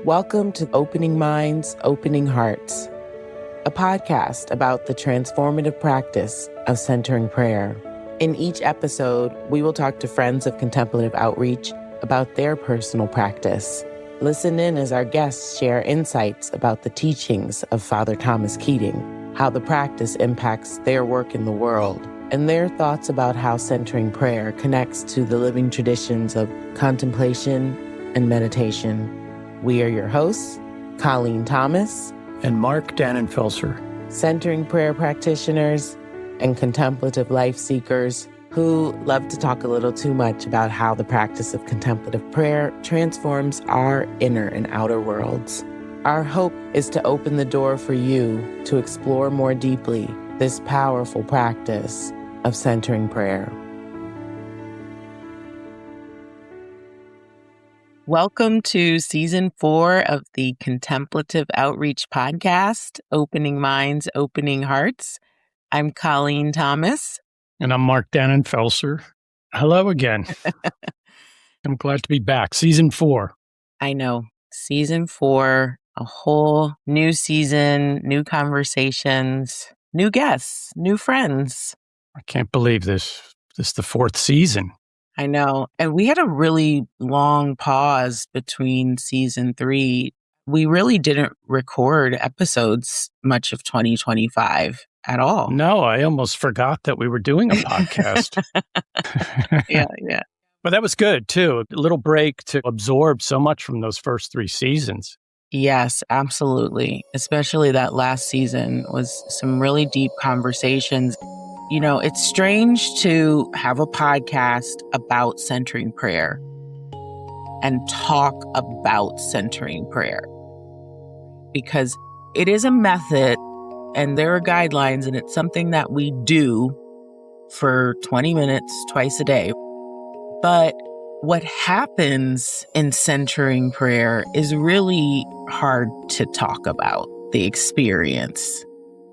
Welcome to Opening Minds, Opening Hearts, a podcast about the transformative practice of centering prayer. In each episode, we will talk to friends of Contemplative Outreach about their personal practice. Listen in as our guests share insights about the teachings of Father Thomas Keating, how the practice impacts their work in the world, and their thoughts about how centering prayer connects to the living traditions of contemplation and meditation. We are your hosts, Colleen Thomas and Mark Dannenfelser, centering prayer practitioners and contemplative life seekers who love to talk a little too much about how the practice of contemplative prayer transforms our inner and outer worlds. Our hope is to open the door for you to explore more deeply this powerful practice of centering prayer. Welcome to Season 4 of the Contemplative Outreach podcast, Opening Minds, Opening Hearts. I'm Colleen Thomas. And I'm Mark Dannenfelser. Hello again. I'm glad to be back. Season 4. I know. Season 4, a whole new season, new conversations, new guests, new friends. I can't believe this. This is the 4th season. I know. And we had a really long pause between season 3. We really didn't record episodes much of 2025 at all. No, I almost forgot that we were doing a podcast. Yeah. But that was good, too. A little break to absorb so much from those first 3 seasons. Yes, absolutely. Especially that last season was some really deep conversations. You know, it's strange to have a podcast about centering prayer and talk about centering prayer because it is a method and there are guidelines and it's something that we do for 20 minutes twice a day. But what happens in centering prayer is really hard to talk about, the experience.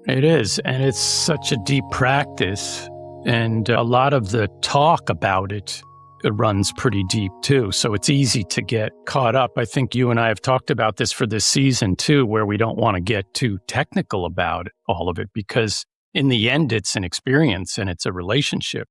It is, and it's such a deep practice, and a lot of the talk about it runs pretty deep, too, so it's easy to get caught up. I think you and I have talked about this for this season, too, where we don't want to get too technical about all of it, because in the end, it's an experience and it's a relationship.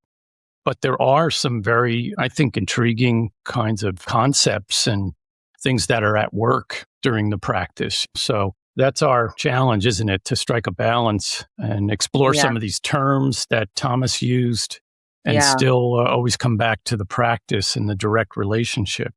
But there are some very, I think, intriguing kinds of concepts and things that are at work during the practice. So that's our challenge, isn't it? To strike a balance and explore some of these terms that Thomas used and still always come back to the practice and the direct relationship.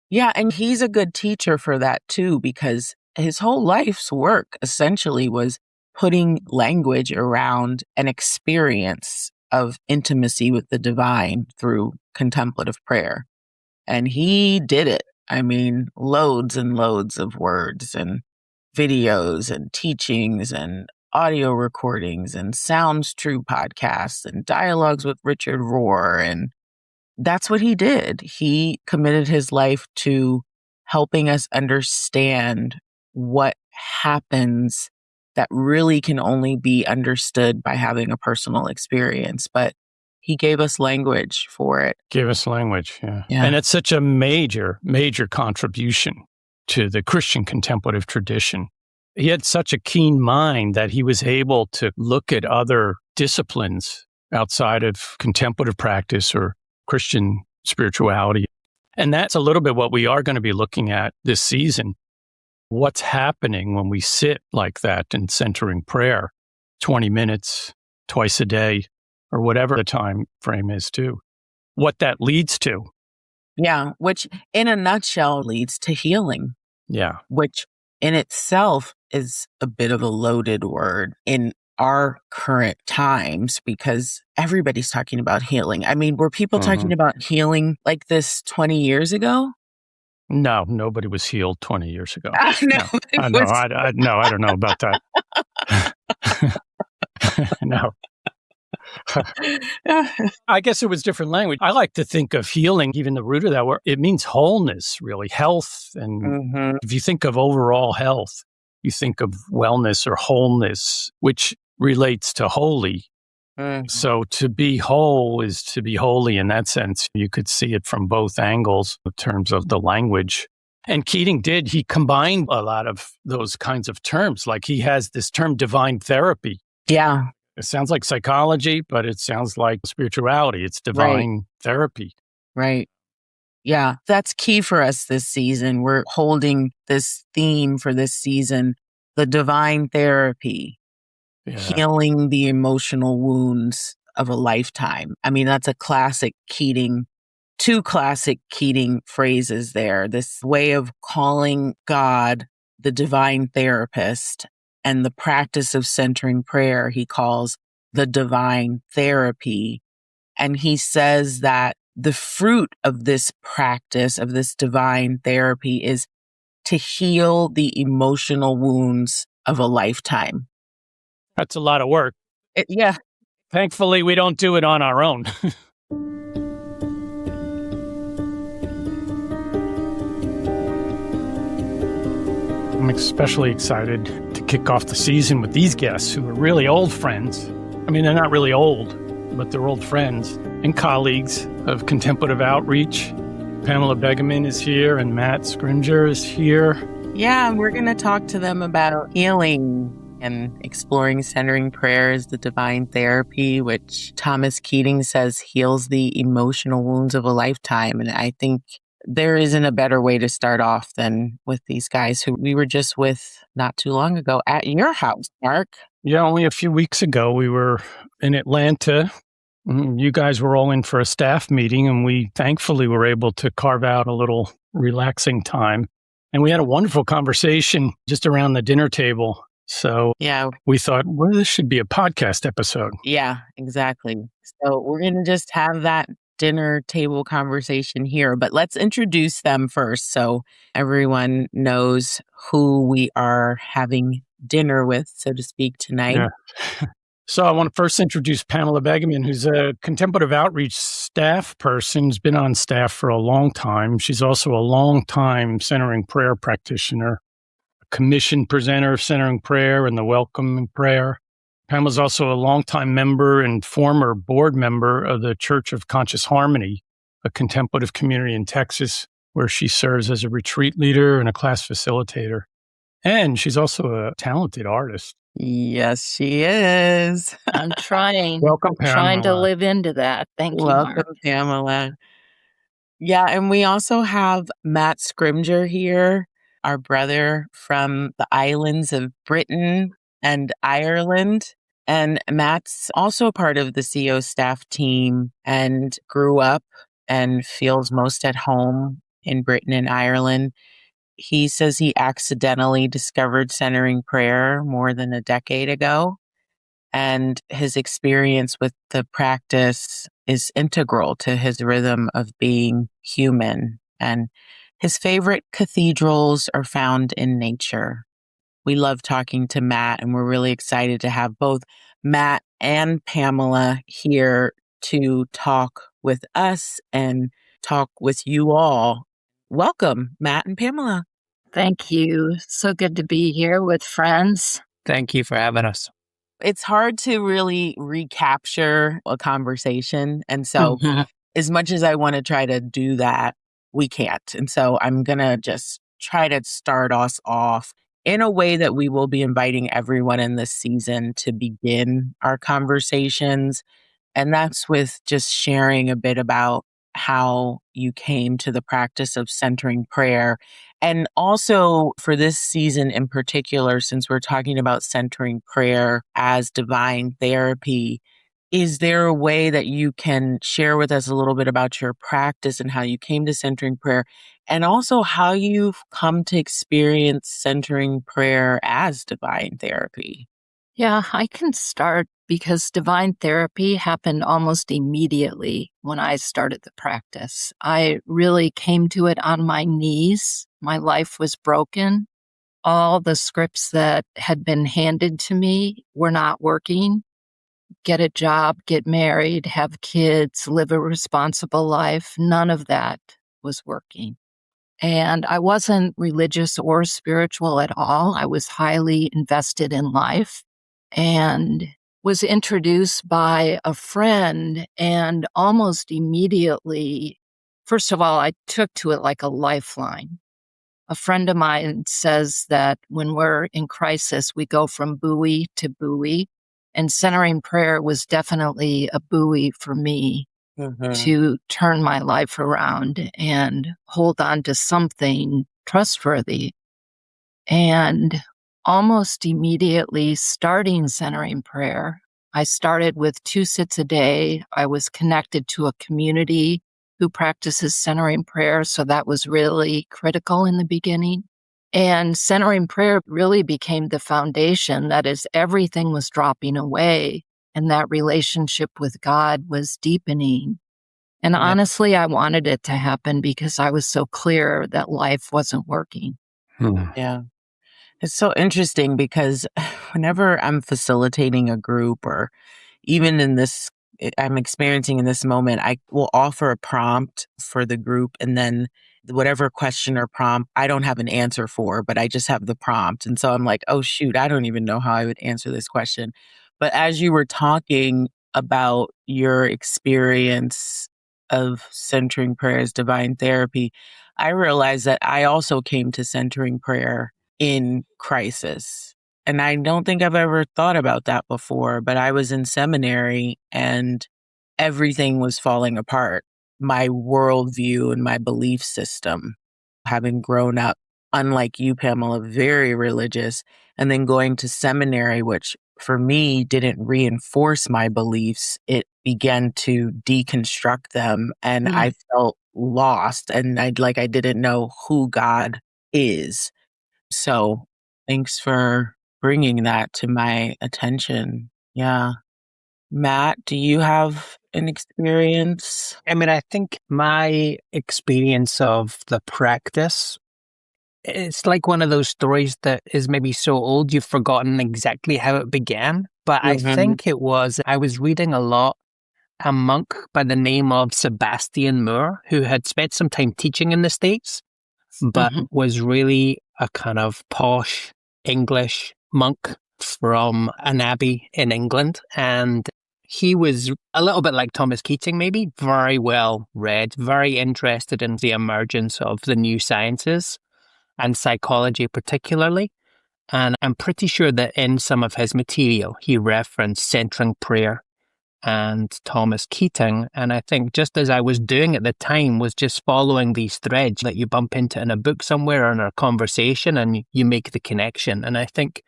Yeah, and he's a good teacher for that too, because his whole life's work essentially was putting language around an experience of intimacy with the divine through contemplative prayer. And he did it. I mean, loads and loads of words and videos and teachings and audio recordings and Sounds True podcasts and dialogues with Richard Rohr. And that's what he did. He committed his life to helping us understand what happens that really can only be understood by having a personal experience. But he gave us language for it. Gave us language, yeah. And it's such a major, major contribution to the Christian contemplative tradition. He had such a keen mind that he was able to look at other disciplines outside of contemplative practice or Christian spirituality. And that's a little bit what we are going to be looking at this season. What's happening when we sit like that in centering prayer, 20 minutes, twice a day, or whatever the time frame is too. What that leads to. Yeah, which in a nutshell leads to healing. Yeah. Which in itself is a bit of a loaded word in our current times because everybody's talking about healing. I mean, were people talking about healing like this 20 years ago? No, nobody was healed 20 years ago. No, I don't know about that. No. I guess it was different language. I like to think of healing, even the root of that word, it means wholeness, really, health. And if you think of overall health, you think of wellness or wholeness, which relates to holy. So to be whole is to be holy in that sense. You could see it from both angles in terms of the language And Keating he combined a lot of those kinds of terms. Like he has this term divine therapy. Yeah, It sounds like psychology, but it sounds like spirituality. It's right, divine therapy. right. Yeah, that's key for us this season. We're holding this theme for this season, the divine therapy, Yeah. healing the emotional wounds of a lifetime. I mean, that's a classic Keating, two classic Keating phrases there. This way of calling God the divine therapist and the practice of centering prayer, he calls the divine therapy. And he says that the fruit of this practice, of this divine therapy, is to heal the emotional wounds of a lifetime. That's a lot of work. Yeah. Thankfully, we don't do it on our own. I'm especially excited to kick off the season with these guests who are really old friends. I mean, they're not really old, but they're old friends and colleagues of Contemplative Outreach. Pamela Begeman is here and Matt Scrimgeour is here. Yeah, and we're going to talk to them about healing and exploring centering prayer as the divine therapy, which Thomas Keating says heals the emotional wounds of a lifetime. And I think there isn't a better way to start off than with these guys who we were just with not too long ago at your house, Mark. Yeah, only a few weeks ago, we were in Atlanta. You guys were all in for a staff meeting, and we thankfully were able to carve out a little relaxing time. And we had a wonderful conversation just around the dinner table. So yeah, we thought, well, this should be a podcast episode. Yeah, exactly. So we're going to just have that dinner table conversation here, but let's introduce them first so everyone knows who we are having dinner with, so to speak, tonight. Yeah. So I want to first introduce Pamela Begeman, who's a Contemplative Outreach staff person, who's been on staff for a long time. She's also a long-time centering prayer practitioner, a commissioned presenter of centering prayer and the welcome prayer. Pamela's also a longtime member and former board member of the Church of Conscious Harmony, a contemplative community in Texas, where she serves as a retreat leader and a class facilitator. And she's also a talented artist. Yes, she is. I'm trying. Welcome, Pamela. Trying to live into that. Thank you, Welcome, Mark. Pamela. Yeah, and we also have Matt Scrimgeour here, our brother from the islands of Britain and Ireland. And Matt's also a part of the CO staff team and grew up and feels most at home in Britain and Ireland. He says he accidentally discovered centering prayer more than a decade ago. And his experience with the practice is integral to his rhythm of being human. And his favorite cathedrals are found in nature. We love talking to Matt, and we're really excited to have both Matt and Pamela here to talk with us and talk with you all. Welcome, Matt and Pamela. Thank you. So good to be here with friends. Thank you for having us. It's hard to really recapture a conversation. And so as much as I want to try to do that, we can't. And so I'm going to just try to start us off in a way that we will be inviting everyone in this season to begin our conversations. And that's with just sharing a bit about how you came to the practice of centering prayer. And also for this season in particular, since we're talking about centering prayer as divine therapy, is there a way that you can share with us a little bit about your practice and how you came to centering prayer, and also how you've come to experience centering prayer as divine therapy? Yeah, I can start because divine therapy happened almost immediately when I started the practice. I really came to it on my knees. My life was broken. All the scripts that had been handed to me were not working. Get a job, get married, have kids, live a responsible life. None of that was working. And I wasn't religious or spiritual at all. I was highly invested in life and was introduced by a friend, and almost immediately, first of all, I took to it like a lifeline. A friend of mine says that when we're in crisis, we go from buoy to buoy. And centering prayer was definitely a buoy for me to turn my life around and hold on to something trustworthy. And almost immediately starting centering prayer, I started with 2 sits a day. I was connected to a community who practices centering prayer, so that was really critical in the beginning. And centering prayer really became the foundation. That is, everything was dropping away, and that relationship with God was deepening. And honestly, I wanted it to happen because I was so clear that life wasn't working. Yeah. It's so interesting because whenever I'm facilitating a group or even in this, I'm experiencing in this moment, I will offer a prompt for the group and then whatever question or prompt I don't have an answer for, but I just have the prompt. And so I'm like, oh, shoot, I don't even know how I would answer this question. But as you were talking about your experience of centering prayer as divine therapy, I realized that I also came to centering prayer in crisis. And I don't think I've ever thought about that before, but I was in seminary and everything was falling apart. My worldview and my belief system, having grown up, unlike you, Pamela, very religious, and then going to seminary, which for me didn't reinforce my beliefs. It began to deconstruct them. And I felt lost and I didn't know who God is. So thanks for bringing that to my attention. Yeah. Matt, do you have an experience? I mean, I think my experience of the practice, it's like one of those stories that is maybe so old you've forgotten exactly how it began. But I think it was, I was reading a lot, a monk by the name of Sebastian Moore, who had spent some time teaching in the States, but was really a kind of posh English monk from an abbey in England. And he was a little bit like Thomas Keating, maybe, very well read, very interested in the emergence of the new sciences and psychology particularly. And I'm pretty sure that in some of his material, he referenced centering prayer and Thomas Keating. And I think just as I was doing at the time was just following these threads that you bump into in a book somewhere or in a conversation and you make the connection. And I think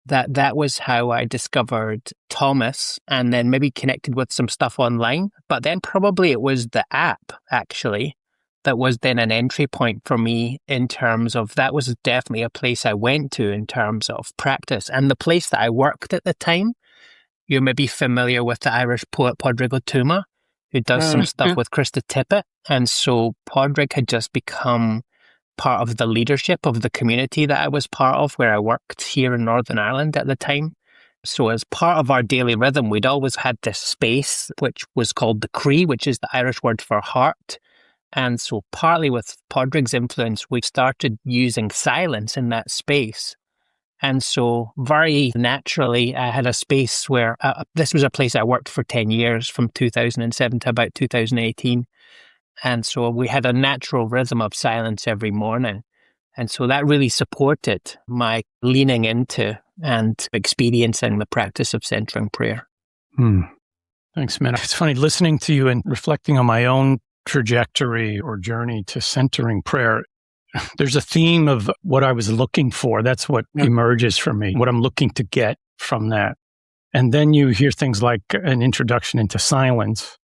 that was how I discovered Thomas and then maybe connected with some stuff online. But then probably it was the app, actually, that was then an entry point for me in terms of that was definitely a place I went to in terms of practice. And the place that I worked at the time, you may be familiar with the Irish poet Padraig Ó Tuama, who does some stuff with Krista Tippett. And so Padraig had just become part of the leadership of the community that I was part of where I worked here in Northern Ireland at the time. So as part of our daily rhythm, we'd always had this space, which was called the Cree, which is the Irish word for heart. And so partly with Padraig's influence, we started using silence in that space. And so very naturally, I had a space where this was a place I worked for 10 years from 2007 to about 2018. And so we had a natural rhythm of silence every morning. And so that really supported my leaning into and experiencing the practice of centering prayer. Thanks, man. It's funny listening to you and reflecting on my own trajectory or journey to centering prayer. There's a theme of what I was looking for. That's what emerges for me, what I'm looking to get from that. And then you hear things like an introduction into silence,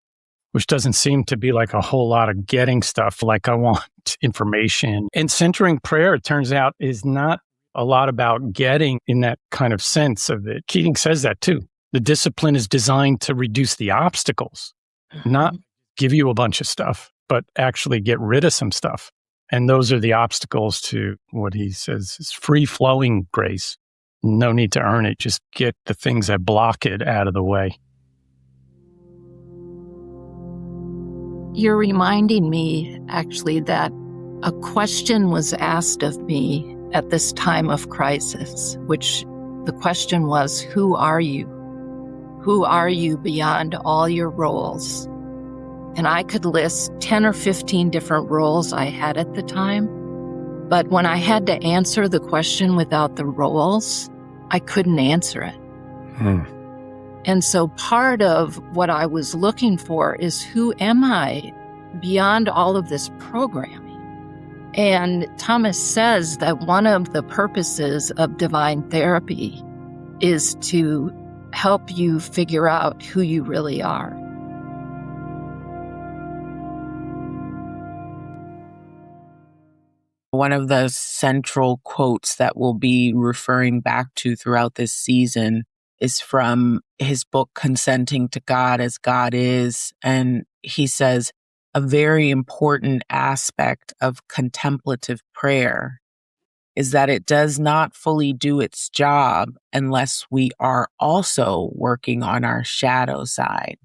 which doesn't seem to be like a whole lot of getting stuff, like I want information. And centering prayer, it turns out, is not a lot about getting in that kind of sense of it. Keating says that too. The discipline is designed to reduce the obstacles, not give you a bunch of stuff, but actually get rid of some stuff. And those are the obstacles to what he says is free-flowing grace. No need to earn it. Just get the things that block it out of the way. You're reminding me, actually, that a question was asked of me at this time of crisis, which the question was, who are you? Who are you beyond all your roles? And I could list 10 or 15 different roles I had at the time. But when I had to answer the question without the roles, I couldn't answer it. And so part of what I was looking for is, who am I beyond all of this programming? And Thomas says that one of the purposes of divine therapy is to help you figure out who you really are. One of the central quotes that we'll be referring back to throughout this season is from his book, Consenting to God as God Is. And he says, a very important aspect of contemplative prayer is that it does not fully do its job unless we are also working on our shadow side.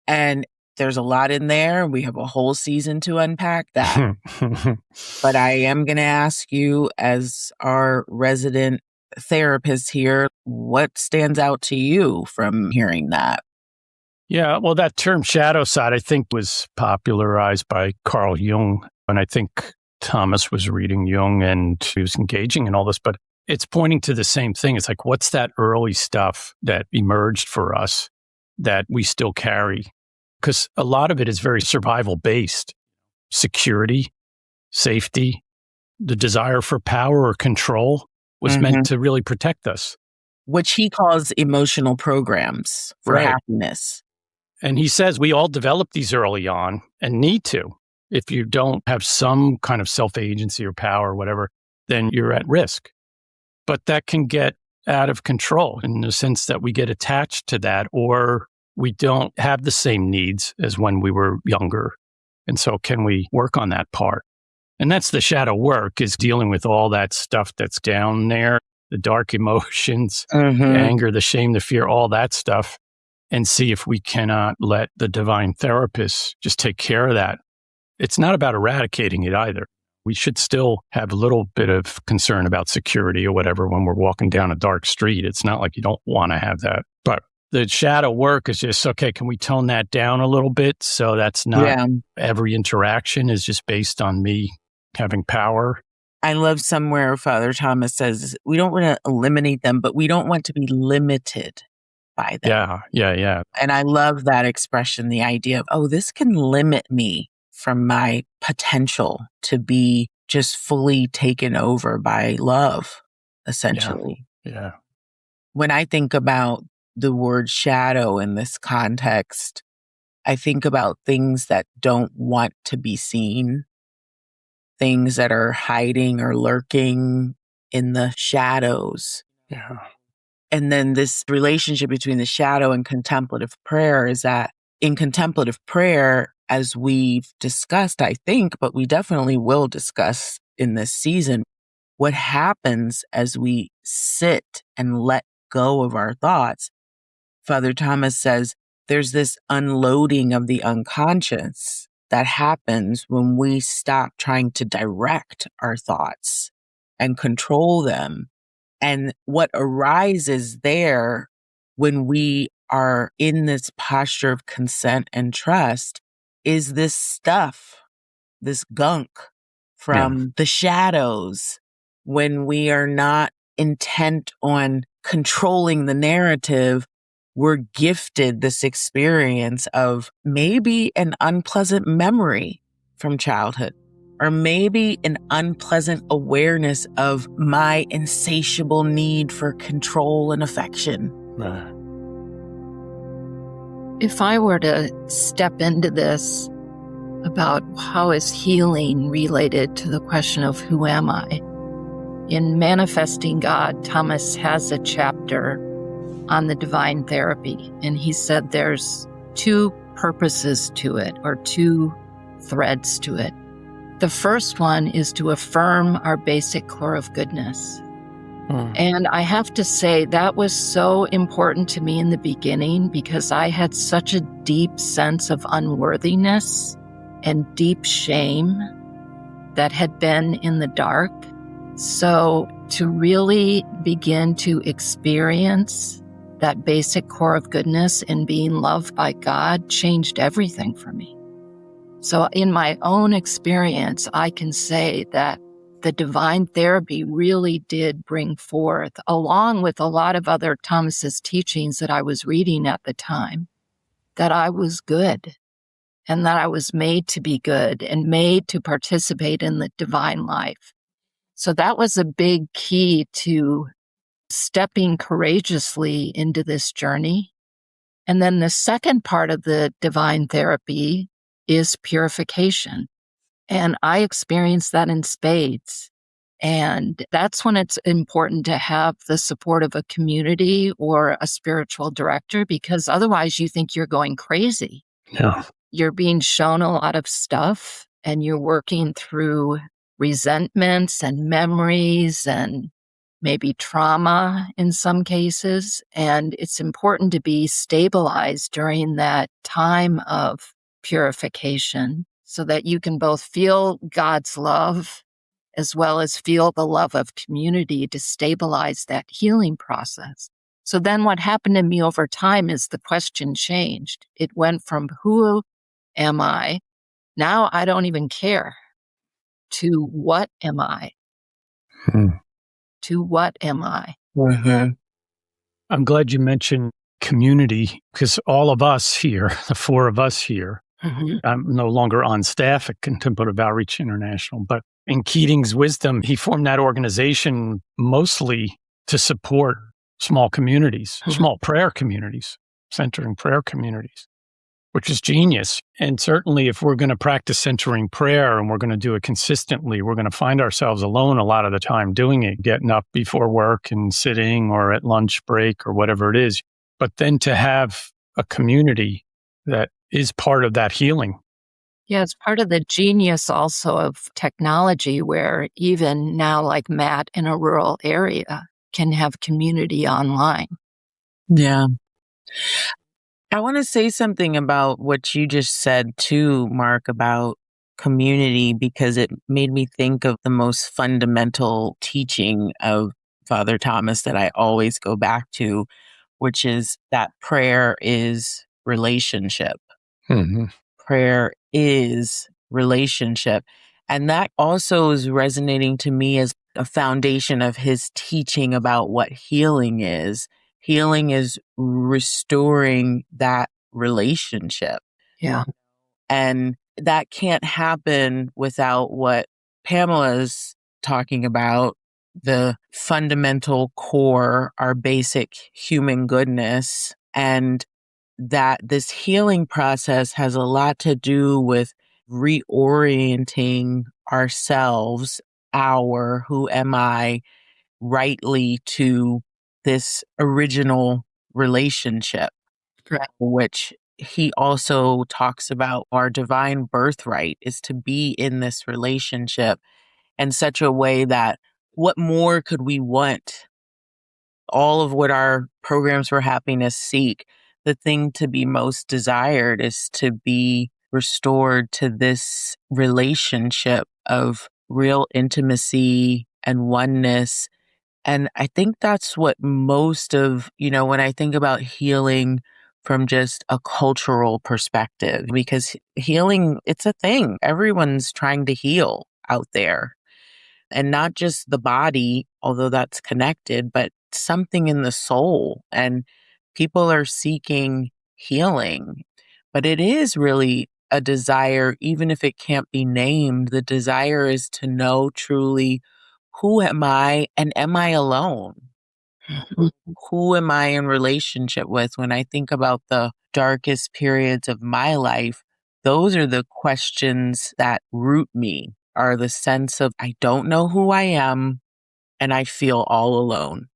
And there's a lot in there. We have a whole season to unpack that. But I am going to ask you, as our resident therapist here, what stands out to you from hearing that? Yeah, well, that term shadow side, I think, was popularized by Carl Jung. And I think Thomas was reading Jung and he was engaging in all this. But it's pointing to the same thing. It's like, what's that early stuff that emerged for us that we still carry? Because a lot of it is very survival based. Security, safety, the desire for power or control was meant to really protect us. Which he calls emotional programs for happiness. And he says we all develop these early on and need to. If you don't have some kind of self-agency or power or whatever, then you're at risk. But that can get out of control in the sense that we get attached to that, or we don't have the same needs as when we were younger. And so can we work on that part? And that's the shadow work, is dealing with all that stuff that's down there, the dark emotions, anger, the shame, the fear, all that stuff, and see if we cannot let the divine therapist just take care of that. It's not about eradicating it either. We should still have a little bit of concern about security or whatever when we're walking down a dark street. It's not like you don't want to have that. But the shadow work is just, okay, can we tone that down a little bit? So that's not every interaction is just based on me having power. I love somewhere Father Thomas says, we don't want to eliminate them, but we don't want to be limited by them. Yeah. And I love that expression, the idea of, oh, this can limit me from my potential to be just fully taken over by love, essentially. Yeah. When I think about the word shadow in this context, I think about things that don't want to be seen, things that are hiding or lurking in the shadows. Yeah. And then this relationship between the shadow and contemplative prayer is that in contemplative prayer, as we've discussed, I think, but we definitely will discuss in this season, what happens as we sit and let go of our thoughts. Father Thomas says there's this unloading of the unconscious that happens when we stop trying to direct our thoughts and control them. And what arises there when we are in this posture of consent and trust is this stuff, this gunk from the shadows, when we are not intent on controlling the narrative. We're gifted this experience of maybe an unpleasant memory from childhood, or maybe an unpleasant awareness of my insatiable need for control and affection. If I were to step into this about how is healing related to the question of who am I? In Manifesting God, Thomas has a chapter on the divine therapy, and he said there's two purposes to it, or two threads to it. The first one is to affirm our basic core of goodness. And I have to say that was so important to me in the beginning because I had such a deep sense of unworthiness and deep shame that had been in the dark. So to really begin to experience that basic core of goodness and being loved by God changed everything for me. So in my own experience, I can say that the divine therapy really did bring forth, along with a lot of other Thomas's teachings that I was reading at the time, that I was good and that I was made to be good and made to participate in the divine life. So that was a big key to stepping courageously into this journey. And then the second part of the divine therapy is purification. And I experienced that in spades. And that's when it's important to have the support of a community or a spiritual director, because otherwise you think you're going crazy. Yeah. You're being shown a lot of stuff and you're working through resentments and memories and maybe trauma in some cases. And it's important to be stabilized during that time of purification so that you can both feel God's love as well as feel the love of community to stabilize that healing process. So then what happened to me over time is the question changed. It went from who am I? Now I don't even care. To what am I? To what am I? Mm-hmm. I'm glad you mentioned community, because all of us here, the four of us here, I'm no longer on staff at Contemplative Outreach International, but in Keating's wisdom, he formed that organization mostly to support small communities, small prayer communities, centering prayer communities, which is genius. And certainly if we're going to practice centering prayer and we're going to do it consistently, we're going to find ourselves alone a lot of the time doing it, getting up before work and sitting or at lunch break or whatever it is. But then to have a community that is part of that healing. Yeah, it's part of the genius also of technology where even now, like Matt in a rural area can have community online. Yeah. I want to say something about what you just said too, Mark, about community, because it made me think of the most fundamental teaching of Father Thomas that I always go back to, which is that prayer is relationship. Mm-hmm. Prayer is relationship. And that also is resonating to me as a foundation of his teaching about what healing is. Healing is restoring that relationship. Yeah. And that can't happen without what Pamela's talking about, the fundamental core, our basic human goodness. And that this healing process has a lot to do with reorienting ourselves, who am I, rightly to this original relationship, Correct. which he also talks about our divine birthright is to be in this relationship in such a way that what more could we want? All of what our programs for happiness seek, the thing to be most desired is to be restored to this relationship of real intimacy and oneness. And I think that's what most of, when I think about healing from just a cultural perspective, because healing, it's a thing. Everyone's trying to heal out there. And not just the body, although that's connected, but something in the soul. And people are seeking healing. But it is really a desire, even if it can't be named, the desire is to know truly, who am I and am I alone? Who am I in relationship with? When I think about the darkest periods of my life, those are the questions that root me, are the sense of I don't know who I am and I feel all alone.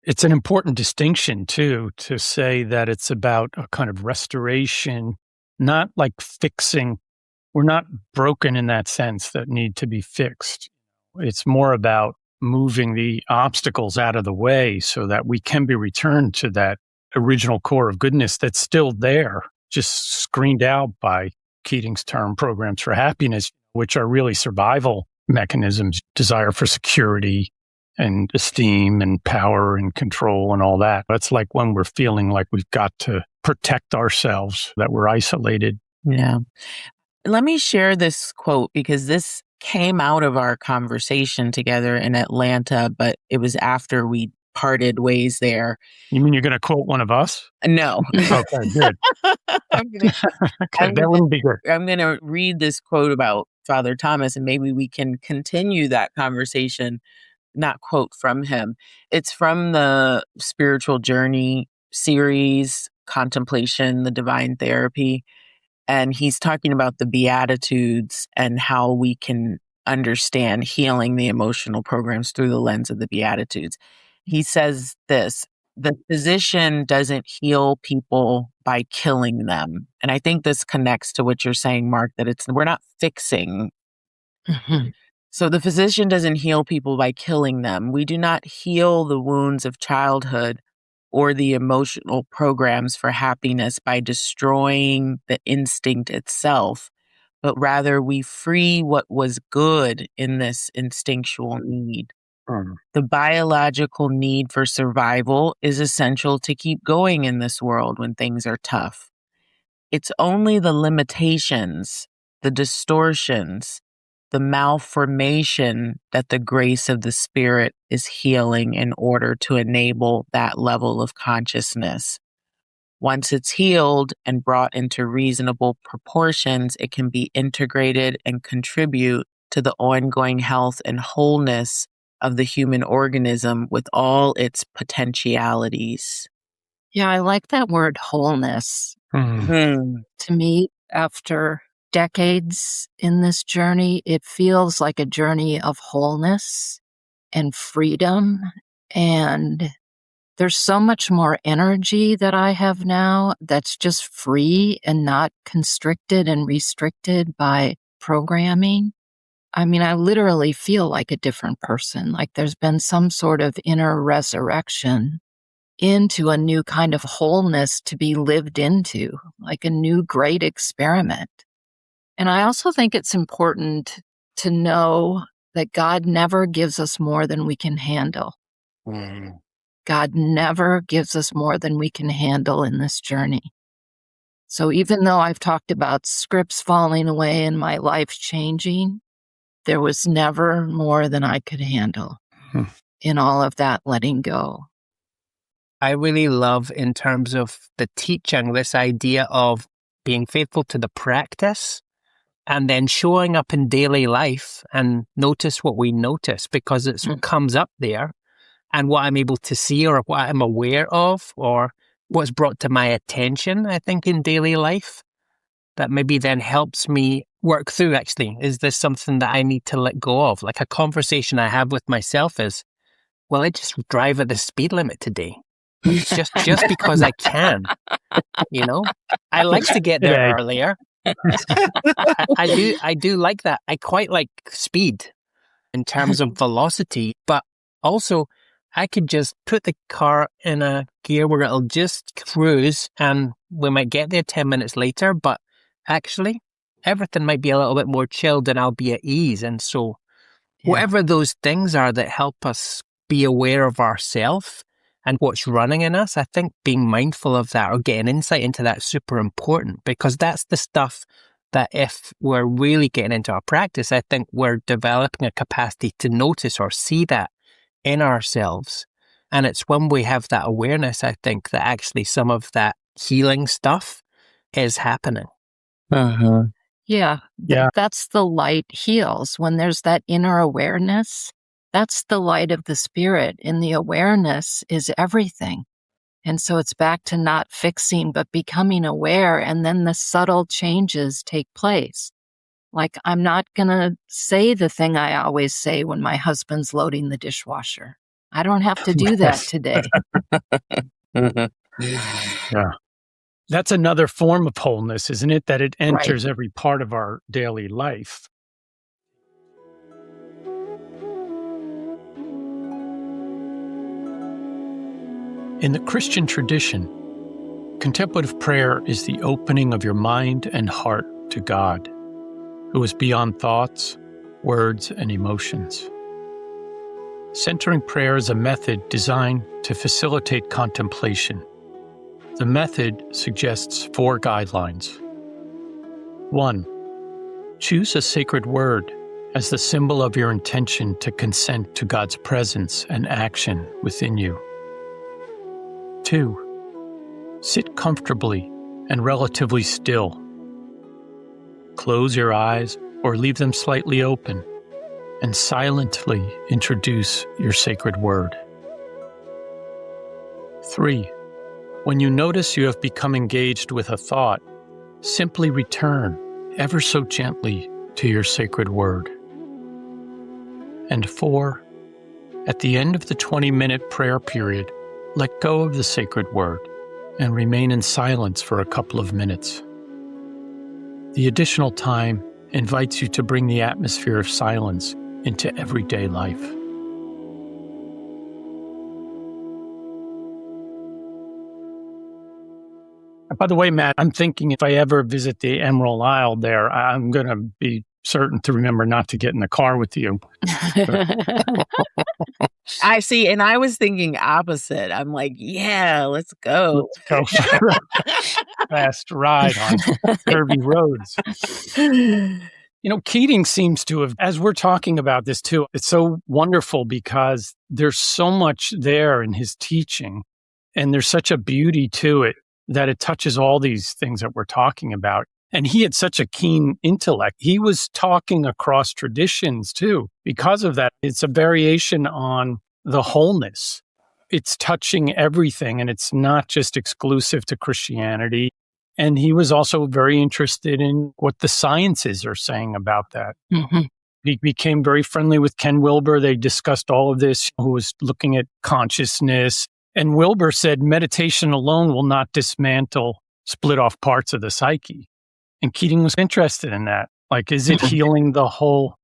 It's an important distinction, too, to say that it's about a kind of restoration, not like fixing. We're not broken in that sense that need to be fixed. It's more about moving the obstacles out of the way so that we can be returned to that original core of goodness that's still there, just screened out by Keating's term programs for happiness, which are really survival mechanisms, desire for security and esteem and power and control and all that. That's like when we're feeling like we've got to protect ourselves, that we're isolated. Yeah. Let me share this quote because this came out of our conversation together in Atlanta, but it was after we parted ways there. You mean you're going to quote one of us? No. Okay, good. That wouldn't be good. I'm going to read this quote about Father Thomas, and maybe we can continue that conversation, not quote from him. It's from the Spiritual Journey series, Contemplation, the Divine Therapy. And he's talking about the Beatitudes and how we can understand healing the emotional programs through the lens of the Beatitudes. He says this: the physician doesn't heal people by killing them. And I think this connects to what you're saying, Mark, that we're not fixing. Mhm. So the physician doesn't heal people by killing them. We do not heal the wounds of childhood or the emotional programs for happiness by destroying the instinct itself, but rather we free what was good in this instinctual need. The biological need for survival is essential to keep going in this world when things are tough. It's only the limitations, the distortions, the malformation that the grace of the Spirit is healing in order to enable that level of consciousness. Once it's healed and brought into reasonable proportions, it can be integrated and contribute to the ongoing health and wholeness of the human organism with all its potentialities. Yeah, I like that word wholeness. Mm. To me, after decades in this journey, it feels like a journey of wholeness and freedom. And there's so much more energy that I have now that's just free and not constricted and restricted by programming. I mean, I literally feel like a different person, like there's been some sort of inner resurrection into a new kind of wholeness to be lived into, like a new great experiment. And I also think it's important to know that God never gives us more than we can handle. God never gives us more than we can handle in this journey. So even though I've talked about scripts falling away and my life changing, there was never more than I could handle in all of that letting go. I really love, in terms of the teaching, this idea of being faithful to the practice and then showing up in daily life and notice what we notice, because it comes up there, and what I'm able to see or what I'm aware of or what's brought to my attention, I think, in daily life, that maybe then helps me work through, actually, is this something that I need to let go of? Like a conversation I have with myself is, well, I just drive at the speed limit today. Just because I can, you know, I like to get there earlier. I do like that. I quite like speed in terms of velocity, but also I could just put the car in a gear where it'll just cruise and we might get there 10 minutes later, but actually everything might be a little bit more chilled and I'll be at ease. And so whatever those things are that help us be aware of ourselves and what's running in us, I think being mindful of that or getting insight into that is super important, because that's the stuff that if we're really getting into our practice, I think we're developing a capacity to notice or see that in ourselves. And it's when we have that awareness, I think, that actually some of that healing stuff is happening. Yeah, that's the light heals. When there's that inner awareness, that's the light of the Spirit. In the awareness is everything. And so it's back to not fixing, but becoming aware. And then the subtle changes take place. Like, I'm not going to say the thing I always say when my husband's loading the dishwasher. I don't have to do that today. Yeah. That's another form of wholeness, isn't it? That it enters every part of our daily life. In the Christian tradition, contemplative prayer is the opening of your mind and heart to God, who is beyond thoughts, words, and emotions. Centering prayer is a method designed to facilitate contemplation. The method suggests 4 guidelines. 1. Choose a sacred word as the symbol of your intention to consent to God's presence and action within you. 2. Sit comfortably and relatively still. Close your eyes or leave them slightly open and silently introduce your sacred word. 3. When you notice you have become engaged with a thought, simply return ever so gently to your sacred word. And 4. At the end of the 20-minute prayer period, let go of the sacred word and remain in silence for a couple of minutes. The additional time invites you to bring the atmosphere of silence into everyday life. By the way, Matt, I'm thinking if I ever visit the Emerald Isle there, I'm going to be certain to remember not to get in the car with you. I see. And I was thinking opposite. I'm like, yeah, let's go. Let's go for a fast ride on curvy roads. You know, Keating seems to have, as we're talking about this too, it's so wonderful because there's so much there in his teaching and there's such a beauty to it that it touches all these things that we're talking about. And he had such a keen intellect. He was talking across traditions too. Because of that, it's a variation on the wholeness. It's touching everything and it's not just exclusive to Christianity. And he was also very interested in what the sciences are saying about that. Mm-hmm. He became very friendly with Ken Wilber. They discussed all of this, who was looking at consciousness. And Wilber said meditation alone will not dismantle split off parts of the psyche. And Keating was interested in that. Like, is it healing the whole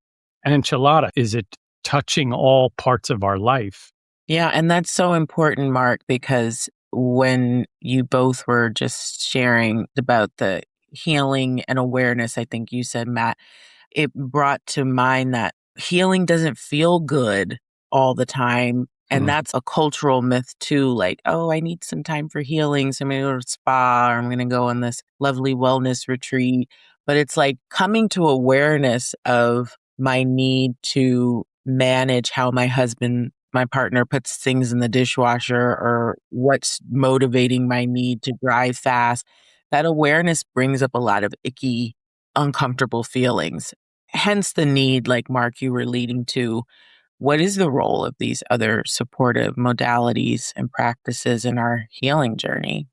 enchilada? Is it touching all parts of our life? Yeah, and that's so important, Mark, because when you both were just sharing about the healing and awareness, I think you said, Matt, it brought to mind that healing doesn't feel good all the time. And that's a cultural myth too, like, oh, I need some time for healing, so I'm going to go to a spa, or I'm going to go on this lovely wellness retreat. But it's like coming to awareness of my need to manage how my partner puts things in the dishwasher, or what's motivating my need to drive fast. That awareness brings up a lot of icky, uncomfortable feelings. Hence the need, like Mark, you were leading to. What is the role of these other supportive modalities and practices in our healing journey?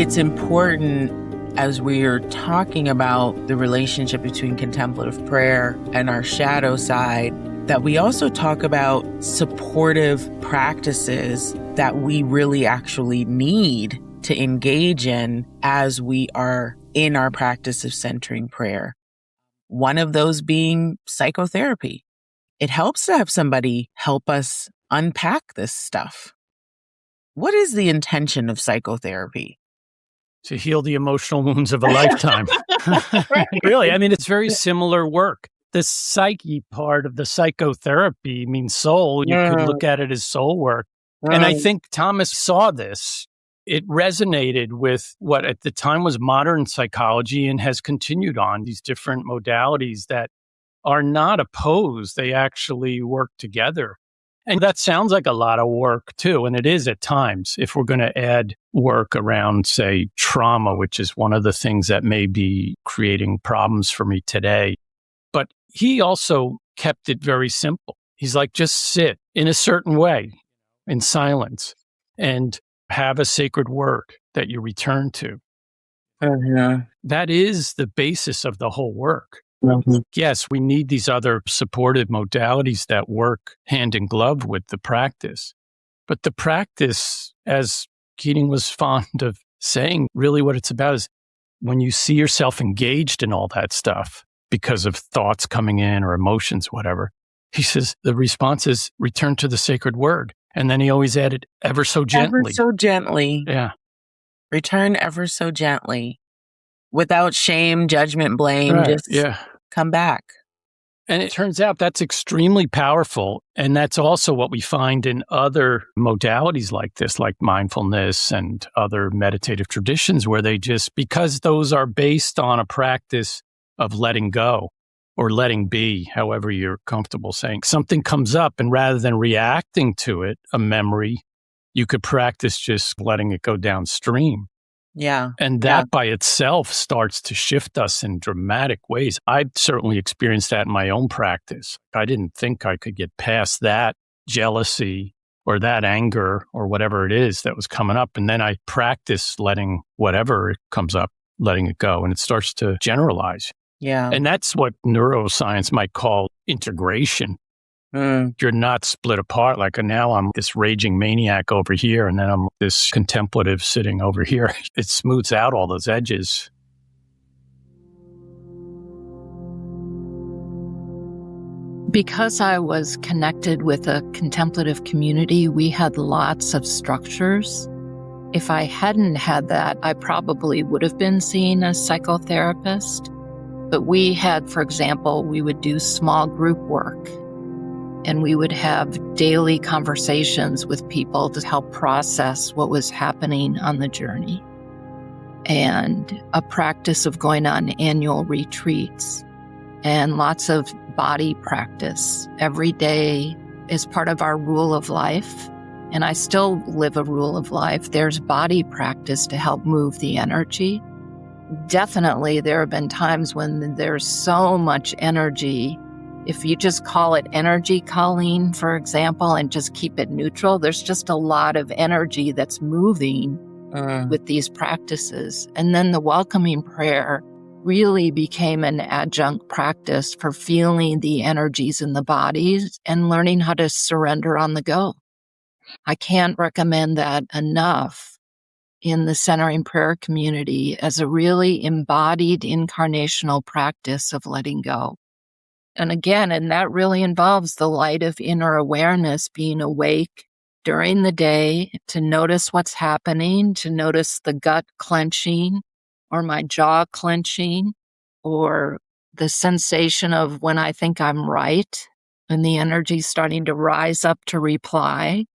It's important, as we are talking about the relationship between contemplative prayer and our shadow side, that we also talk about supportive practices that we really actually need to engage in as we are in our practice of centering prayer. One of those being psychotherapy. It helps to have somebody help us unpack this stuff. What is the intention of psychotherapy? To heal the emotional wounds of a lifetime. Really, I mean, it's very similar work. The psyche part of the psychotherapy means soul. You could look at it as soul work. And I think Thomas saw this. It resonated with what at the time was modern psychology and has continued on, these different modalities that are not opposed. They actually work together. And that sounds like a lot of work too. And it is at times, if we're going to add work around, say, trauma, which is one of the things that may be creating problems for me today. But he also kept it very simple. He's like, just sit in a certain way, in silence, and have a sacred word that you return to. That is the basis of the whole work. Yes, we need these other supportive modalities that work hand in glove with the practice. But the practice, as Keating was fond of saying, really what it's about is when you see yourself engaged in all that stuff because of thoughts coming in or emotions, whatever, he says the response is return to the sacred word. And then he always added ever so gently. Ever so gently. Yeah. Return ever so gently. Without shame, judgment, blame, just come back. And it turns out that's extremely powerful. And that's also what we find in other modalities like this, like mindfulness and other meditative traditions, where they just, because those are based on a practice of letting go or letting be, however you're comfortable saying, something comes up, and rather than reacting to it, a memory, you could practice just letting it go downstream. Yeah. And that by itself starts to shift us in dramatic ways. I've certainly experienced that in my own practice. I didn't think I could get past that jealousy or that anger or whatever it is that was coming up. And then I practice letting whatever comes up, letting it go. And it starts to generalize. Yeah. And that's what neuroscience might call integration. You're not split apart. Like now I'm this raging maniac over here, and then I'm this contemplative sitting over here. It smooths out all those edges. Because I was connected with a contemplative community, we had lots of structures. If I hadn't had that, I probably would have been seeing a psychotherapist. But we had, for example, we would do small group work. And we would have daily conversations with people to help process what was happening on the journey. And a practice of going on annual retreats and lots of body practice every day is part of our rule of life. And I still live a rule of life. There's body practice to help move the energy. Definitely, there have been times when there's so much energy. If you just call it energy calling, for example, and just keep it neutral, there's just a lot of energy that's moving with these practices. And then the welcoming prayer really became an adjunct practice for feeling the energies in the bodies and learning how to surrender on the go. I can't recommend that enough in the centering prayer community as a really embodied incarnational practice of letting go. And again, and that really involves the light of inner awareness, being awake during the day to notice what's happening, to notice the gut clenching or my jaw clenching or the sensation of when I think I'm right and the energy starting to rise up to reply,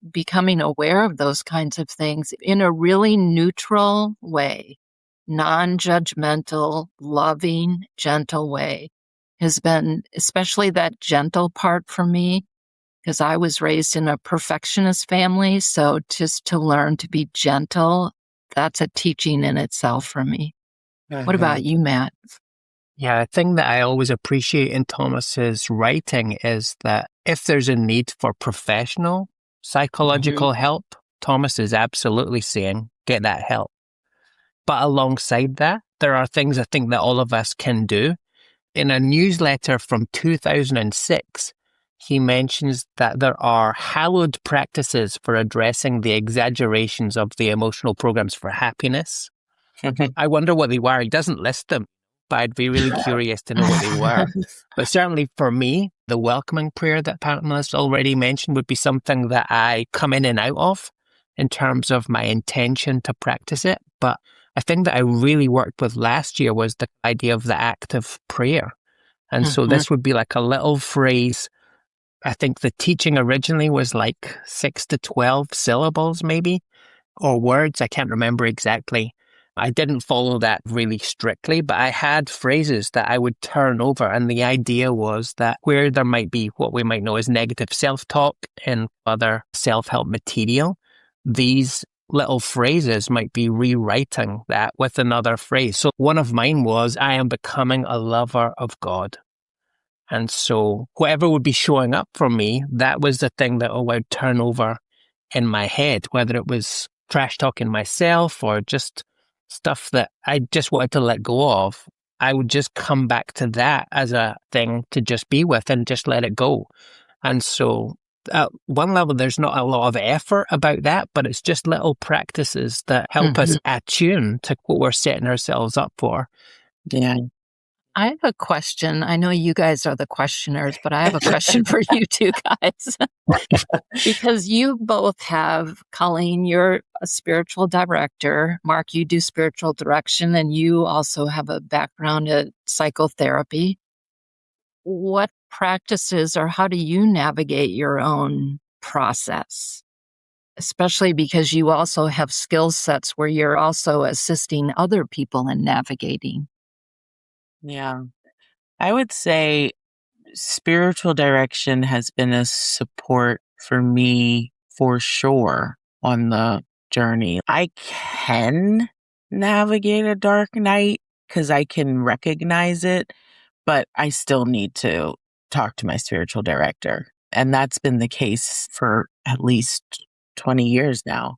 becoming aware of those kinds of things in a really neutral way, non-judgmental, loving, gentle way. Has been, especially that gentle part for me, because I was raised in a perfectionist family. So just to learn to be gentle, that's a teaching in itself for me. What about you, Matt? Yeah, a thing that I always appreciate in Thomas's writing is that if there's a need for professional psychological help, Thomas is absolutely saying, get that help. But alongside that, there are things I think that all of us can do. In a newsletter from 2006, he mentions that there are hallowed practices for addressing the exaggerations of the emotional programs for happiness. I wonder what they were. He doesn't list them, but I'd be really curious to know what they were. But certainly for me, the welcoming prayer that Pamela's already mentioned would be something that I come in and out of in terms of my intention to practice it. But a thing that I really worked with last year was the idea of the act of prayer. And so this would be like a little phrase. I think the teaching originally was like 6 to 12 syllables maybe, or words. I can't remember exactly. I didn't follow that really strictly, but I had phrases that I would turn over. And the idea was that where there might be what we might know as negative self-talk and other self-help material, these little phrases might be rewriting that with another phrase. So one of mine was, I am becoming a lover of God. And so whatever would be showing up for me, that was the thing that I would turn over in my head, whether it was trash talking myself or just stuff that I just wanted to let go of. I would just come back to that as a thing to just be with and just let it go. And so at one level, there's not a lot of effort about that, but it's just little practices that help us attune to what we're setting ourselves up for. Yeah. I have a question. I know you guys are the questioners, but I have a question for you two guys. Because you both have, Colleen, you're a spiritual director. Mark, you do spiritual direction, and you also have a background in psychotherapy. what practices or how do you navigate your own process? Especially because you also have skill sets where you're also assisting other people in navigating. Yeah. I would say spiritual direction has been a support for me for sure on the journey. I can navigate a dark night because I can recognize it, but I still need to talk to my spiritual director. And that's been the case for at least 20 years now.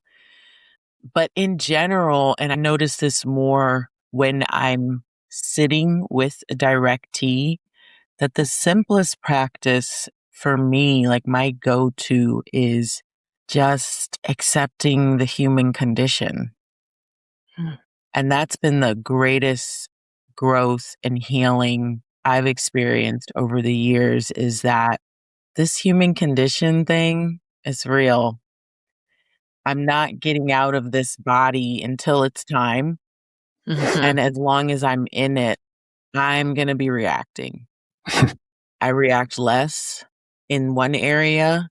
But in general, and I notice this more when I'm sitting with a directee, that the simplest practice for me, like my go-to, is just accepting the human condition. Hmm. And that's been the greatest growth and healing I've experienced over the years, is that this human condition thing is real. I'm not getting out of this body until it's time. Mhm. And as long as I'm in it, I'm going to be reacting. I react less in one area,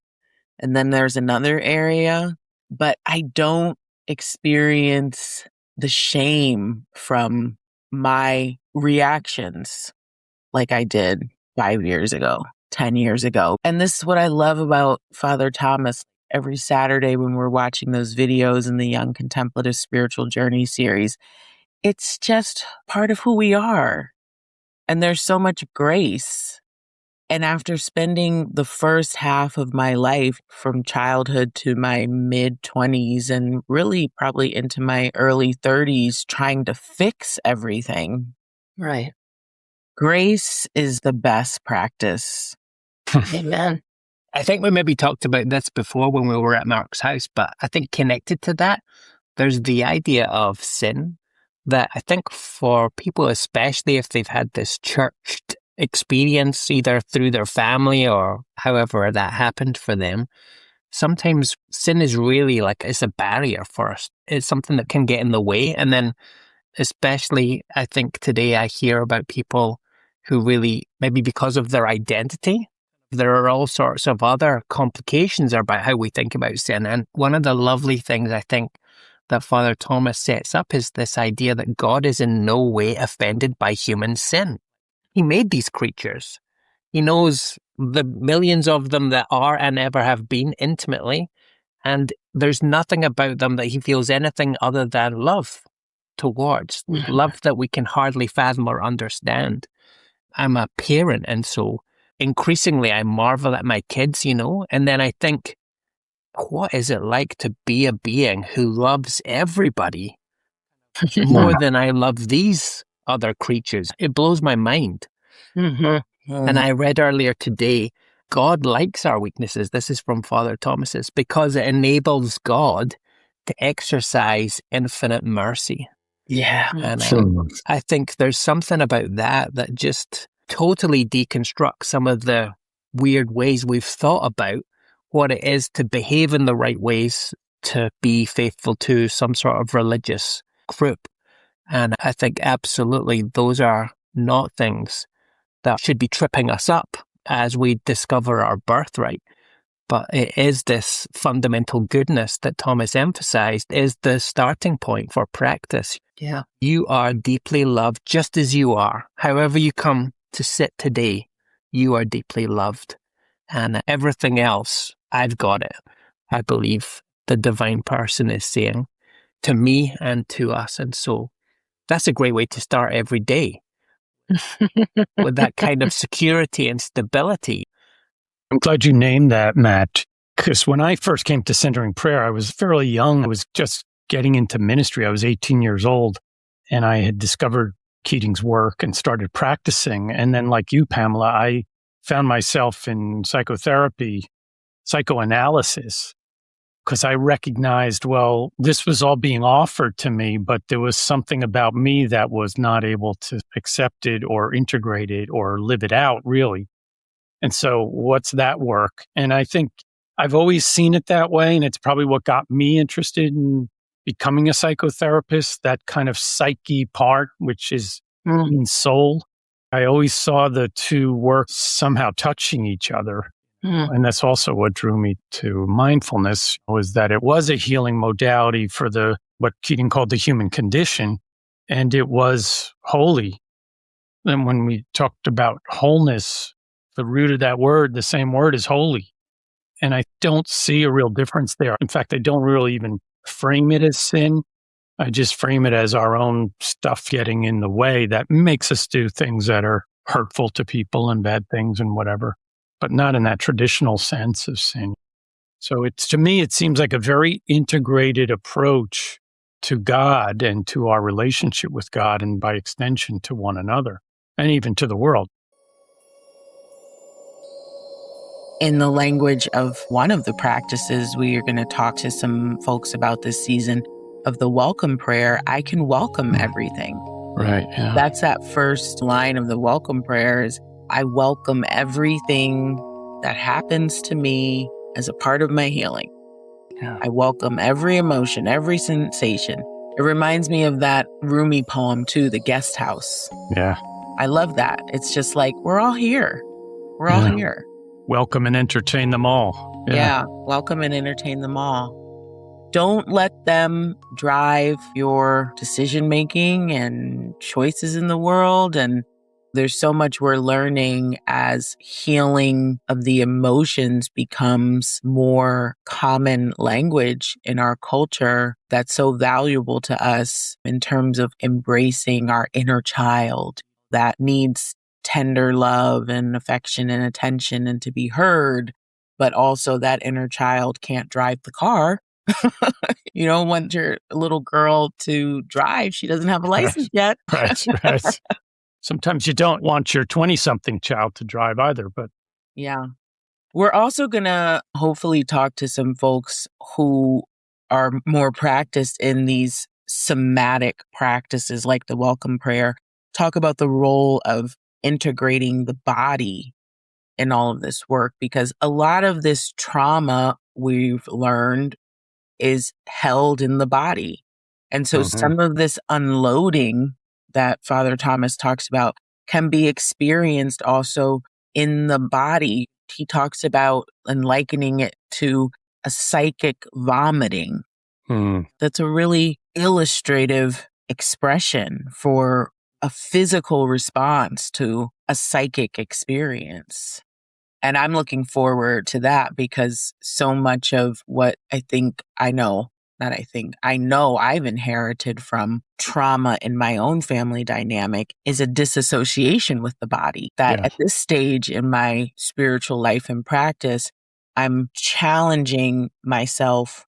and then there's another area, but I don't experience the shame from my reactions like I did 5 years ago, 10 years ago. And this is what I love about Father Thomas. Every Saturday when we're watching those videos in the Young Contemplative Spiritual Journey series, it's just part of who we are. And there's so much grace. And after spending the first half of my life from childhood to my mid 20s and really probably into my early 30s trying to fix everything, Right. grace is the best practice. Amen. I think we maybe talked about this before when we were at Mark's house, but I think connected to that, there's the idea of sin that I think for people, especially if they've had this churched experience, either through their family or however that happened for them, sometimes sin is really like it's a barrier for us. It's something that can get in the way. And then especially, I think today I hear about people who really, maybe because of their identity, there are all sorts of other complications about how we think about sin. And one of the lovely things I think that Father Thomas sets up is this idea that God is in no way offended by human sin. He made these creatures. He knows the millions of them that are and ever have been intimately, and there's nothing about them that he feels anything other than love towards, love that we can hardly fathom or understand. I'm a parent, and so increasingly I marvel at my kids, and then I think, what is it like to be a being who loves everybody more than I love these other creatures? It blows my mind. And I read earlier today, God likes our weaknesses. This is from Father Thomas's, because it enables God to exercise infinite mercy. Yeah. And I think there's something about that just totally deconstructs some of the weird ways we've thought about what it is to behave in the right ways, to be faithful to some sort of religious group. And I think absolutely those are not things that should be tripping us up as we discover our birthright. But it is this fundamental goodness that Thomas emphasized is the starting point for practice. Yeah. You are deeply loved just as you are. However you come to sit today, you are deeply loved. And everything else, I've got it. I believe the divine person is saying to me and to us. And so that's a great way to start every day with that kind of security and stability. I'm glad you named that, Matt, because when I first came to Centering Prayer, I was fairly young. I was just getting into ministry. I was 18 years old, and I had discovered Keating's work and started practicing. And then, like you, Pamela, I found myself in psychotherapy, psychoanalysis, because I recognized, well, this was all being offered to me, but there was something about me that was not able to accept it or integrate it or live it out, really. And so what's that work? And I think I've always seen it that way. And it's probably what got me interested in becoming a psychotherapist, that kind of psyche part, which is in soul. I always saw the two works somehow touching each other. And that's also what drew me to mindfulness, was that it was a healing modality for what Keating called the human condition, and it was holy. And when we talked about wholeness, the root of that word, the same word, is holy. And I don't see a real difference there. In fact, I don't really even frame it as sin. I just frame it as our own stuff getting in the way that makes us do things that are hurtful to people and bad things and whatever, but not in that traditional sense of sin. So to me, it seems like a very integrated approach to God and to our relationship with God, and by extension to one another and even to the world. In the language of one of the practices we are going to talk to some folks about this season of the welcome prayer, I can welcome everything. Right, yeah. That's that first line of the welcome prayer is, I welcome everything that happens to me as a part of my healing. Yeah. I welcome every emotion, every sensation. It reminds me of that Rumi poem too, The Guest House. Yeah. I love that. It's just like, we're all here. We're all here. Welcome and entertain them all. Yeah. Welcome and entertain them all. Don't let them drive your decision making and choices in the world. And there's so much we're learning as healing of the emotions becomes more common language in our culture that's so valuable to us in terms of embracing our inner child that needs tender love and affection and attention and to be heard. But also that inner child can't drive the car. You don't want your little girl to drive. She doesn't have a license yet. Right. Sometimes you don't want your 20-something child to drive either, but yeah. We're also going to hopefully talk to some folks who are more practiced in these somatic practices like the welcome prayer, talk about the role of integrating the body in all of this work, because a lot of this trauma we've learned is held in the body. And so some of this unloading that Father Thomas talks about can be experienced also in the body. He talks about and likening it to a psychic vomiting. That's a really illustrative expression for a physical response to a psychic experience. And I'm looking forward to that because so much of what I know I've inherited from trauma in my own family dynamic is a disassociation with the body. That at this stage in my spiritual life and practice, I'm challenging myself.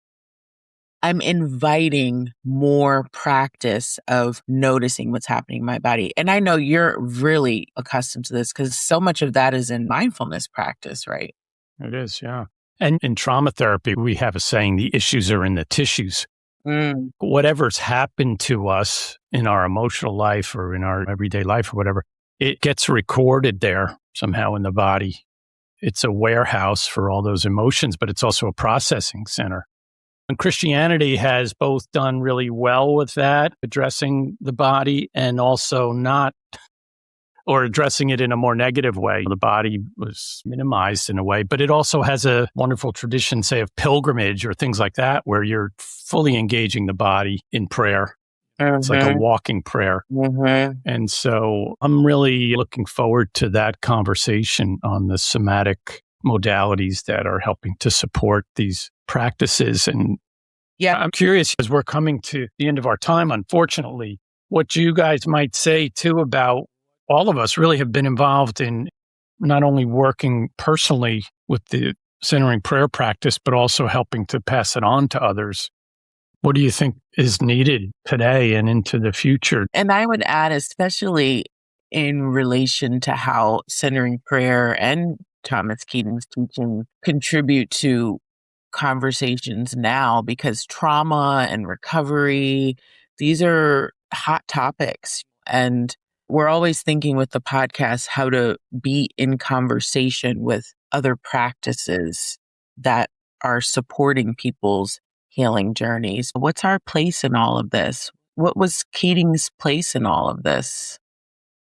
I'm inviting more practice of noticing what's happening in my body. And I know you're really accustomed to this because so much of that is in mindfulness practice, right? It is, yeah. And in trauma therapy, we have a saying, the issues are in the tissues. Whatever's happened to us in our emotional life or in our everyday life or whatever, it gets recorded there somehow in the body. It's a warehouse for all those emotions, but it's also a processing center. And Christianity has both done really well with that, addressing the body, and also not, or addressing it in a more negative way. The body was minimized in a way, but it also has a wonderful tradition, say, of pilgrimage or things like that, where you're fully engaging the body in prayer. It's like a walking prayer. And so I'm really looking forward to that conversation on the somatic modalities that are helping to support these practices. And I'm curious, as we're coming to the end of our time, unfortunately, what you guys might say too about all of us really have been involved in not only working personally with the centering prayer practice, but also helping to pass it on to others. What do you think is needed today and into the future? And I would add, especially in relation to how centering prayer and Thomas Keating's teaching contribute to conversations now, because trauma and recovery, these are hot topics. And we're always thinking with the podcast how to be in conversation with other practices that are supporting people's healing journeys. What's our place in all of this? What was Keating's place in all of this?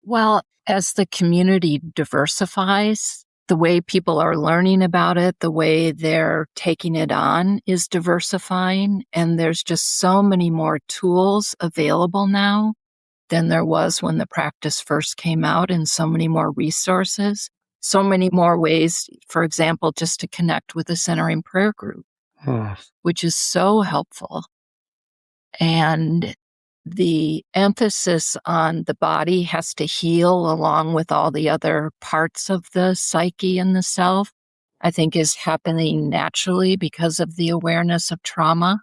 Well, as the community diversifies, the way people are learning about it, the way they're taking it on is diversifying. And there's just so many more tools available now than there was when the practice first came out, and so many more resources, so many more ways, for example, just to connect with the centering prayer group, which is so helpful. And the emphasis on the body has to heal along with all the other parts of the psyche and the self, I think is happening naturally because of the awareness of trauma.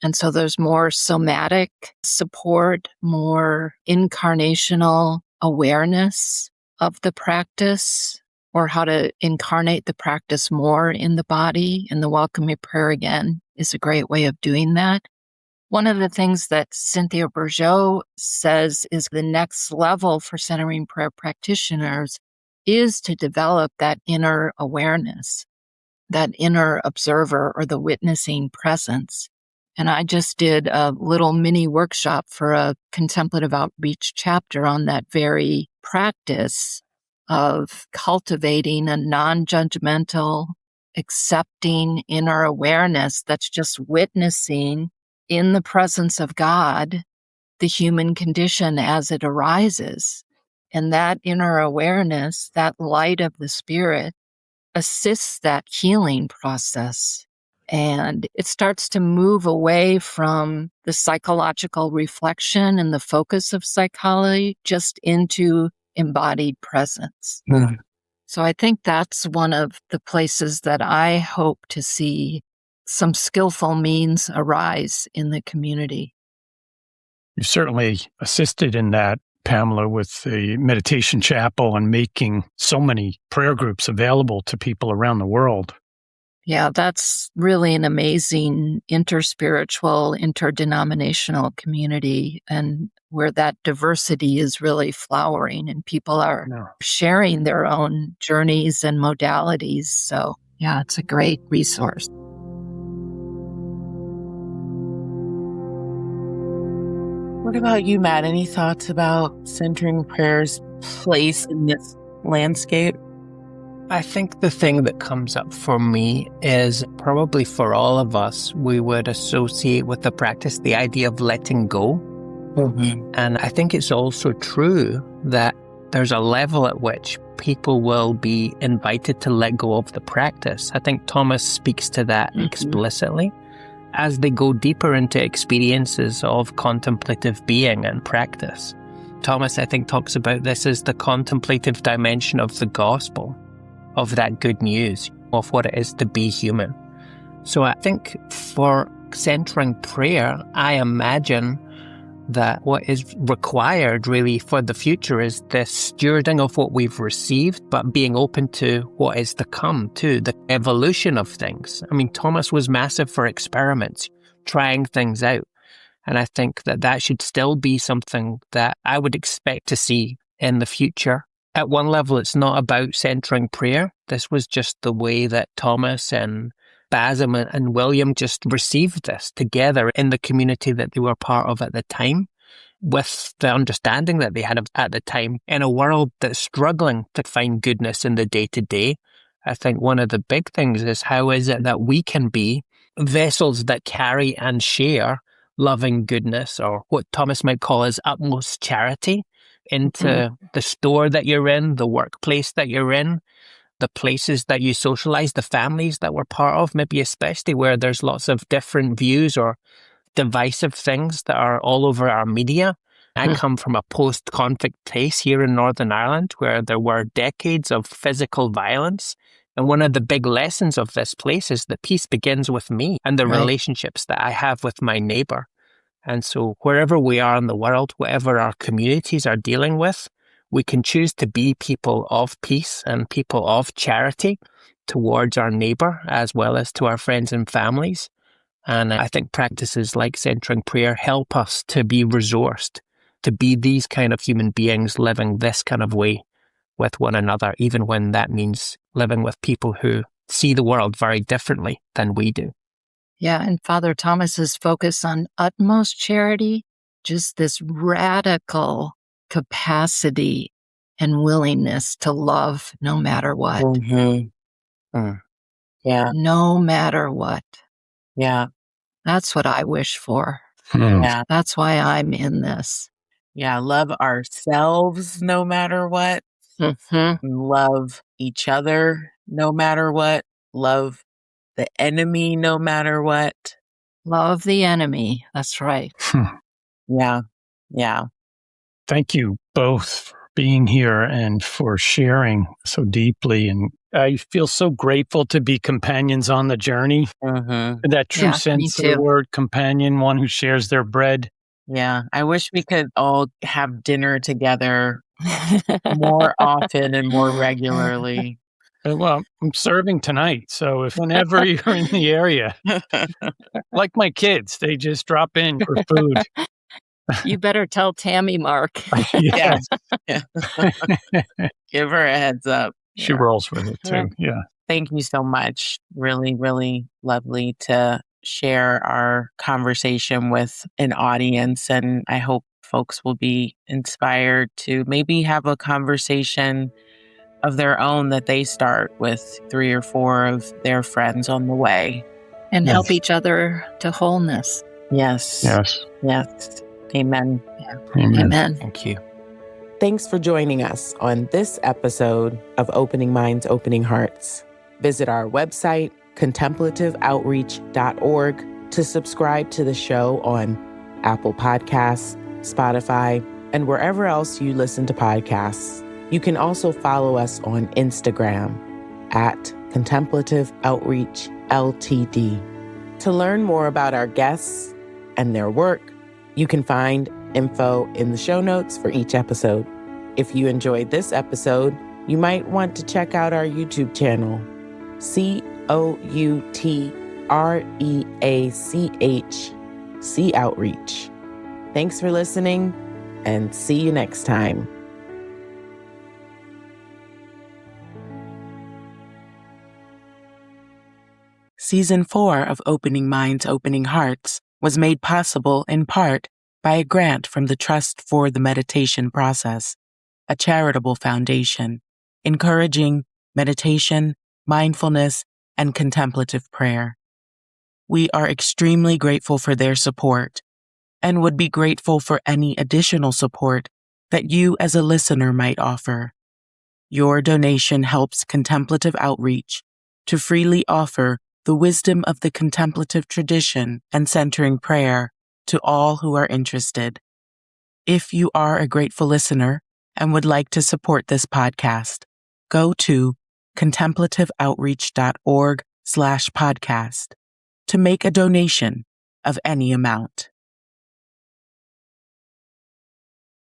And so there's more somatic support, more incarnational awareness of the practice, or how to incarnate the practice more in the body. And the welcoming prayer, again, is a great way of doing that. One of the things that Cynthia Bourgeault says is the next level for centering prayer practitioners is to develop that inner awareness, that inner observer or the witnessing presence. And I just did a little mini workshop for a Contemplative Outreach chapter on that very practice of cultivating a non-judgmental, accepting inner awareness that's just witnessing in the presence of God the human condition as it arises. And that inner awareness, that light of the Spirit, assists that healing process. And it starts to move away from the psychological reflection and the focus of psychology just into embodied presence. Mm. So I think that's one of the places that I hope to see some skillful means arise in the community. You've certainly assisted in that, Pamela, with the meditation chapel and making so many prayer groups available to people around the world. Yeah, that's really an amazing interspiritual, interdenominational community, and where that diversity is really flowering and people are sharing their own journeys and modalities. So yeah, it's a great resource. What about you, Matt? Any thoughts about centering prayer's place in this landscape? I think the thing that comes up for me is probably for all of us, we would associate with the practice the idea of letting go. Mm-hmm. And I think it's also true that there's a level at which people will be invited to let go of the practice. I think Thomas speaks to that explicitly as they go deeper into experiences of contemplative being and practice. Thomas, I think, talks about this as the contemplative dimension of the gospel, of that good news, of what it is to be human. So I think for centering prayer, I imagine that what is required really for the future is this stewarding of what we've received, but being open to what is to come too, the evolution of things. I mean, Thomas was massive for experiments, trying things out. And I think that that should still be something that I would expect to see in the future. At one level, it's not about centering prayer. This was just the way that Thomas and Basim and William just received this together in the community that they were part of at the time, with the understanding that they had at the time in a world that's struggling to find goodness in the day-to-day. I think one of the big things is how is it that we can be vessels that carry and share loving goodness, or what Thomas might call as utmost charity, into the store that you're in, the workplace that you're in, the places that you socialize, the families that we're part of, maybe especially where there's lots of different views or divisive things that are all over our media. I come from a post-conflict place here in Northern Ireland where there were decades of physical violence. And one of the big lessons of this place is that peace begins with me and the relationships that I have with my neighbor. And so wherever we are in the world, whatever our communities are dealing with, we can choose to be people of peace and people of charity towards our neighbor as well as to our friends and families. And I think practices like centering prayer help us to be resourced, to be these kind of human beings living this kind of way with one another, even when that means living with people who see the world very differently than we do. Yeah, and Father Thomas's focus on utmost charity, just this radical capacity and willingness to love no matter what. Yeah. No matter what. Yeah. That's what I wish for. Yeah. That's why I'm in this. Yeah. Love ourselves no matter what. Love each other no matter what. Love the enemy no matter what. Love the enemy. That's right. Yeah. Yeah. Thank you both for being here and for sharing so deeply. And I feel so grateful to be companions on the journey. In that true sense of the word, companion, one who shares their bread. Yeah. I wish we could all have dinner together more often and more regularly. Well, I'm serving tonight, so if whenever you're in the area, like my kids, they just drop in for food. You better tell Tammy, Mark. Yeah. Give her a heads up. She rolls with it too. Yeah. Thank you so much. Really, really lovely to share our conversation with an audience. And I hope folks will be inspired to maybe have a conversation of their own that they start with 3 or 4 of their friends on the way. And help each other to wholeness. Yes. Yes. Yes. Amen. Yeah. Amen. Amen. Thank you. Thanks for joining us on this episode of Opening Minds, Opening Hearts. Visit our website, contemplativeoutreach.org, to subscribe to the show on Apple Podcasts, Spotify, and wherever else you listen to podcasts. You can also follow us on Instagram at Contemplative Outreach LTD. To learn more about our guests and their work, you can find info in the show notes for each episode. If you enjoyed this episode, you might want to check out our YouTube channel, COUTREACH Outreach. Thanks for listening, and see you next time. Season 4 of Opening Minds, Opening Hearts was made possible in part by a grant from the Trust for the Meditation Process, a charitable foundation encouraging meditation, mindfulness, and contemplative prayer. We are extremely grateful for their support and would be grateful for any additional support that you as a listener might offer. Your donation helps Contemplative Outreach to freely offer the wisdom of the contemplative tradition and centering prayer to all who are interested. If you are a grateful listener and would like to support this podcast, go to contemplativeoutreach.org/podcast to make a donation of any amount.